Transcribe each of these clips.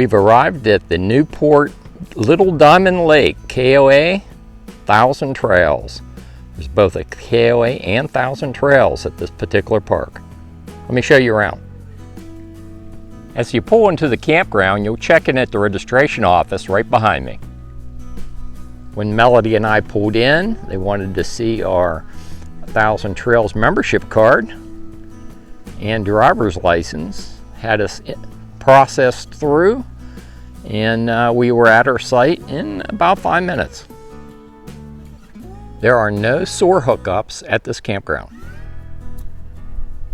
We've arrived at the Newport Little Diamond Lake KOA 1,000 Trails. There's both a KOA and 1,000 Trails at this particular park. Let me show you around. As you pull into the campground, you'll check in at the registration office right behind me. When Melody and I pulled in, they wanted to see our 1,000 Trails membership card and driver's license. Had us processed through, and we were at our site in about 5 minutes. There are no sewer hookups at this campground.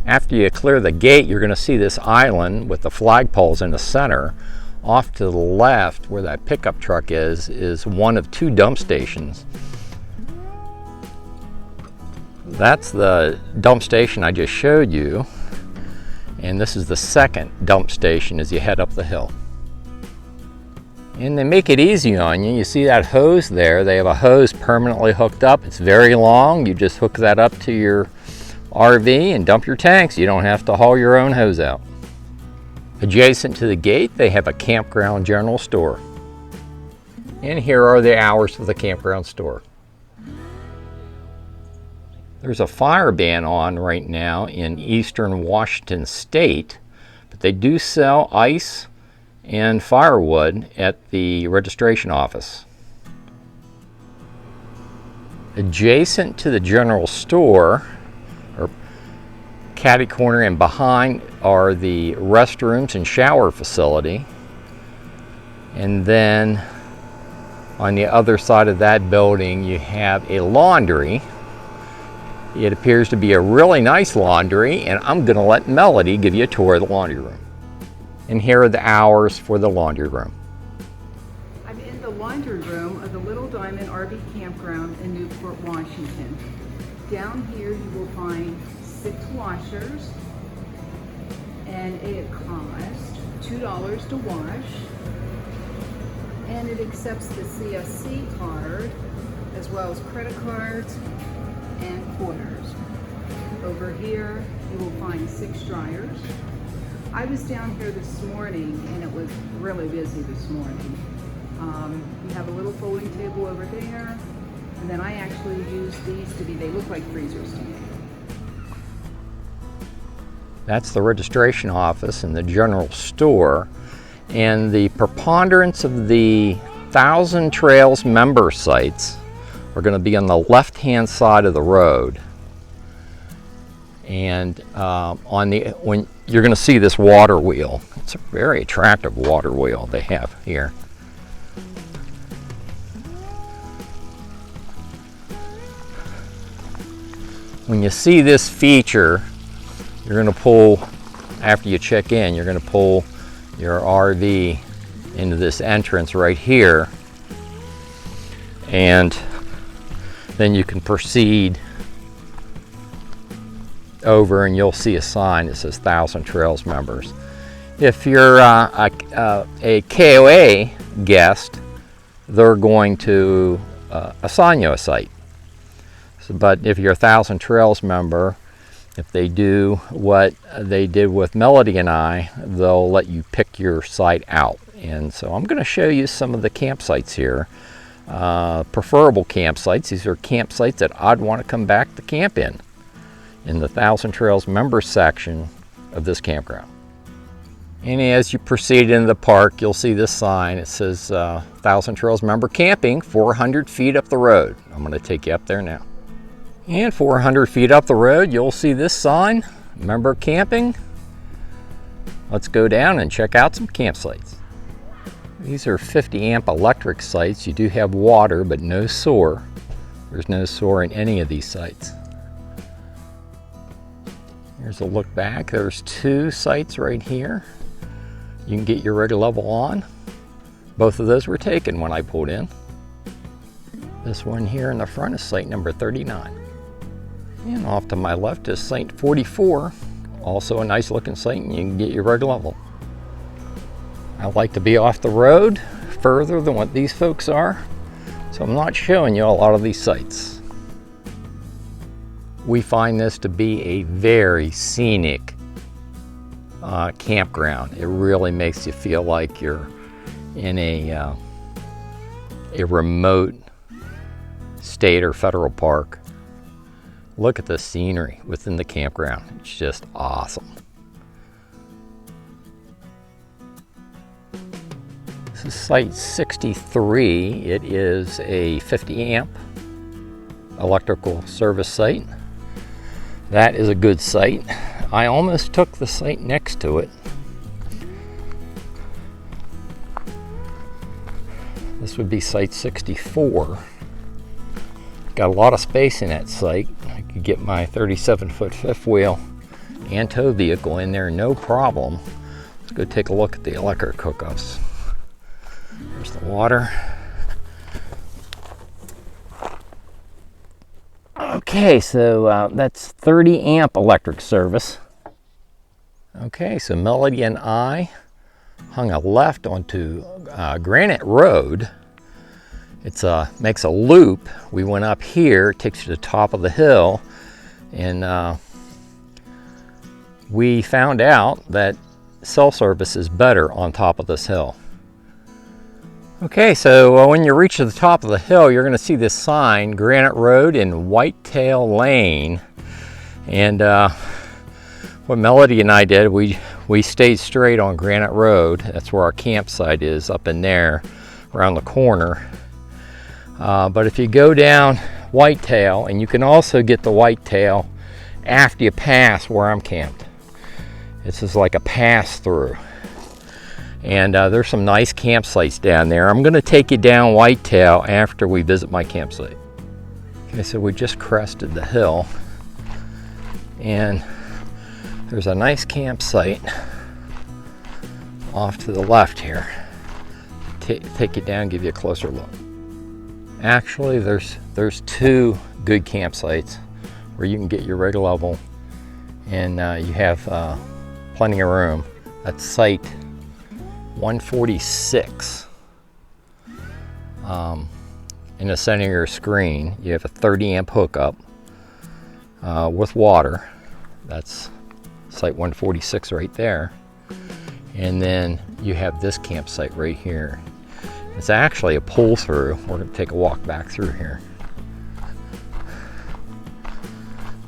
After you clear the gate, you're going to see this island with the flagpoles in the center. Off to the left, where that pickup truck is one of 2 dump stations. That's the dump station I just showed you, and this is the second dump station as you head up the hill. And they make it easy on you. You see that hose there? They have a hose permanently hooked up. It's very long. You just hook that up to your RV and dump your tanks. You don't have to haul your own hose out. Adjacent to the gate, they have a campground general store. And here are the hours for the campground store. There's a fire ban on right now in eastern Washington State, but they do sell ice and firewood at the registration office. Adjacent to the general store, or catty corner and behind, are the restrooms and shower facility. And then on the other side of that building, you have a laundry. It appears to be a really nice laundry, and I'm going to let Melody give you a tour of the laundry room. And here are the hours for the laundry room. I'm in the laundry room of the Little Diamond RV Campground in Newport, Washington. Down here you will find 6 washers, and it costs $2 to wash, and it accepts the CSC card as well as credit cards and quarters. Over here you will find 6 dryers. I was down here this morning and it was really busy this morning. You have a little folding table over there, and then I actually use these to be, they look like freezers to me. That's the registration office and the general store. And the preponderance of the 1,000 Trails member sites are going to be on the left-hand side of the road. And when you're going to see this water wheel. It's a very attractive water wheel they have here. When you see this feature, you're going to pull, after you check in, you're going to pull your RV into this entrance right here, and then you can proceed over and you'll see a sign that says 1,000 Trails members. If you're a KOA guest, they're going to assign you a site. But if you're a 1,000 Trails member, if they do what they did with Melody and I, they'll let you pick your site out. And so I'm going to show you some of the campsites here. Preferable campsites. These are campsites that I'd want to come back to camp in the 1,000 Trails member section of this campground. And as you proceed into the park, you'll see this sign. It says 1,000 Trails member camping 400 feet up the road. I'm going to take you up there now. And 400 feet up the road, you'll see this sign, member camping. Let's go down and check out some campsites. These are 50 amp electric sites. You do have water, but no sewer. There's no sewer in any of these sites. Here's a look back. There's 2 sites right here. You can get your rig level on. Both of those were taken when I pulled in. This one here in the front is site number 39. And off to my left is site 44. Also a nice looking site, and you can get your rig level. I like to be off the road further than what these folks are, so I'm not showing you a lot of these sites. We find this to be a very scenic campground. It really makes you feel like you're in a remote state or federal park. Look at the scenery within the campground. It's just awesome. This is site 63. It is a 50 amp electrical service site. That is a good site. I almost took the site next to it. This would be site 64. Got a lot of space in that site. I could get my 37-foot fifth wheel and tow vehicle in there, no problem. Let's go take a look at the electric hookups. There's the water. Okay, so that's 30 amp electric service. Okay, so Melody and I hung a left onto Granite Road. It makes a loop. We went up here, it takes you to the top of the hill, and we found out that cell service is better on top of this hill. Okay, so when you reach to the top of the hill, you're going to see this sign, Granite Road and Whitetail Lane. And what Melody and I did, we stayed straight on Granite Road. That's where our campsite is, up in there, around the corner. But if you go down Whitetail, and you can also get the Whitetail after you pass where I'm camped. This is like a pass through. And there's some nice campsites down there. I'm going to take you down Whitetail after we visit my campsite. Okay, so we just crested the hill, and there's a nice campsite off to the left here. Take you down, give you a closer look. Actually, there's two good campsites where you can get your rig level, and you have plenty of room. That's site 146. In the center of your screen, you have a 30 amp hookup with water. That's site 146 right there. And then you have this campsite right here. It's actually a pull through. We're going to take a walk back through here.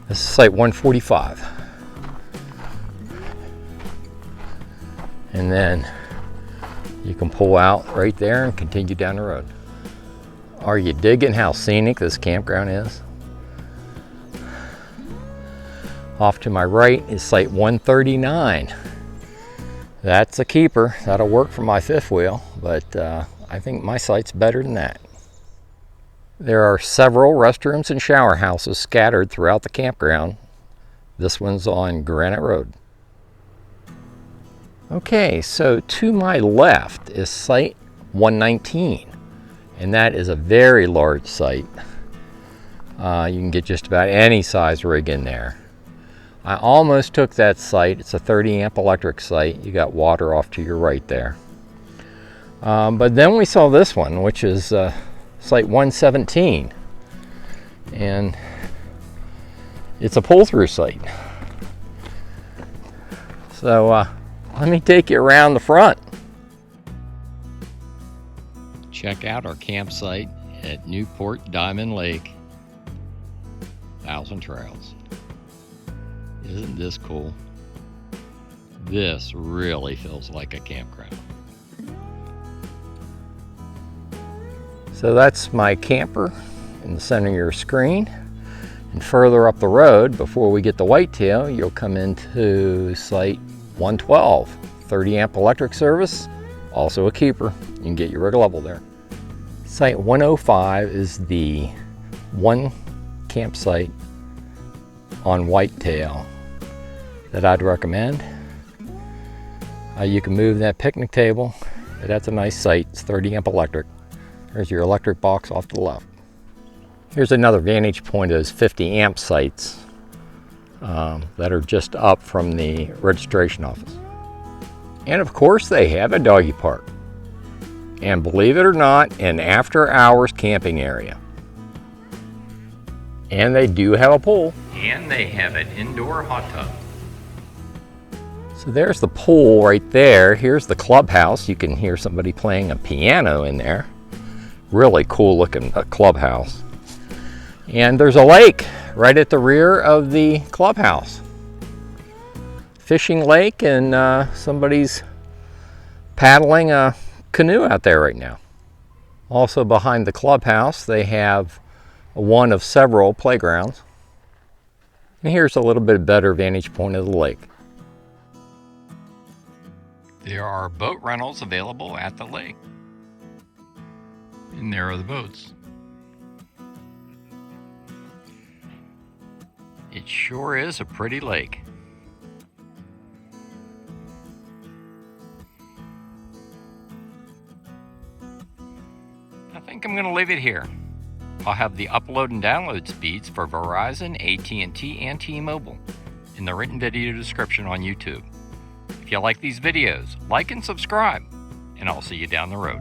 This is site 145. And then you can pull out right there and continue down the road. Are you digging how scenic this campground is? Off to my right is site 139. That's a keeper. That'll work for my fifth wheel, but I think my site's better than that. There are several restrooms and shower houses scattered throughout the campground. This one's on Granite Road. Okay, so to my left is site 119, and that is a very large site. You can get just about any size rig in there. I almost took that site. It's a 30 amp electric site. You got water off to your right there. But then we saw this one, which is site 117, and it's a pull-through site. So let me take you around the front. Check out our campsite at Newport Diamond Lake, 1,000 Trails. Isn't this cool? This really feels like a campground. So that's my camper in the center of your screen. And further up the road, before we get to Whitetail, you'll come into site 112, 30 amp electric service, also a keeper. You can get your rig level there. Site 105 is the one campsite on Whitetail that I'd recommend. You can move that picnic table. That's a nice site. It's 30 amp electric. There's your electric box off to the left. Here's another vantage point of those 50 amp sites that are just up from the registration office. And of course they have a doggy park. And believe it or not, an after hours camping area. And they do have a pool. And they have an indoor hot tub. So there's the pool right there. Here's the clubhouse. You can hear somebody playing a piano in there. Really cool looking clubhouse. And there's a lake right at the rear of the clubhouse. Fishing lake, and somebody's paddling a canoe out there right now. Also behind the clubhouse, they have one of several playgrounds. And here's a little bit better vantage point of the lake. There are boat rentals available at the lake. And there are the boats. It sure is a pretty lake. I think I'm going to leave it here. I'll have the upload and download speeds for Verizon, AT&T, and T-Mobile in the written video description on YouTube. If you like these videos, like and subscribe, and I'll see you down the road.